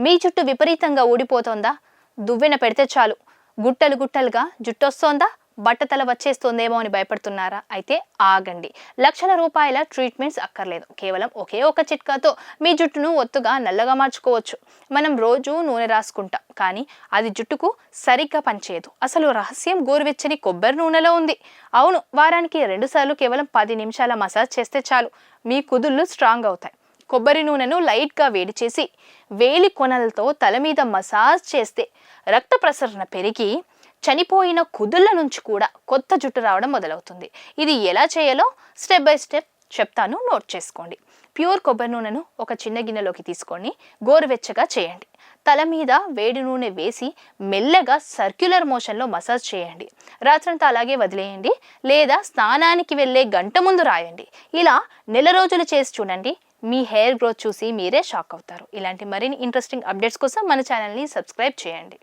మీ జుట్టు విపరీతంగా ఊడిపోతోందా? దువ్వెన పెడితే చాలు గుట్టలు గుట్టలుగా జుట్టొస్తోందా? బట్టతల వచ్చేస్తోందేమో అని భయపడుతున్నారా? అయితే ఆగండి. లక్షల రూపాయల ట్రీట్మెంట్స్ అక్కర్లేదు. కేవలం ఒకే ఒక చిట్కాతో మీ జుట్టును ఒత్తుగా నల్లగా మార్చుకోవచ్చు. మనం రోజు నూనె రాసుకుంటాం, కానీ అది జుట్టుకు సరిగ్గా పనిచేయదు. అసలు రహస్యం గోరువెచ్చని కొబ్బరి నూనెలో ఉంది. అవును, వారానికి 2 సార్లు కేవలం 10 నిమిషాల మసాజ్ చేస్తే చాలు మీ కుదుళ్ళు స్ట్రాంగ్ అవుతాయి. కొబ్బరి నూనెను లైట్గా వేడి చేసి వేలి కొనలతో తల మీద మసాజ్ చేస్తే రక్త ప్రసరణ పెరిగి చనిపోయిన కుదుళ్ళ నుంచి కూడా కొత్త జుట్టు రావడం మొదలవుతుంది. ఇది ఎలా చేయాలో స్టెప్ బై స్టెప్ చెప్తాను, నోట్ చేసుకోండి. ప్యూర్ కొబ్బరి నూనెను ఒక చిన్న గిన్నెలోకి తీసుకొని గోరువెచ్చగా చేయండి. తల మీద వేడి నూనె వేసి మెల్లగా సర్క్యులర్ మోషన్లో మసాజ్ చేయండి. రాత్రంతా అలాగే వదిలేయండి, లేదా స్నానానికి వెళ్ళే గంట ముందు రాయండి. ఇలా నెల రోజులు చేసి చూడండి. మీ హెయిర్ గ్రోత్ చూసి మీరే షాక్ అవుతారు. ఇలాంటి మరిన్ని ఇంట్రెస్టింగ్ అప్డేట్స్ కోసం మన ఛానల్ని సబ్స్క్రైబ్ చేయండి.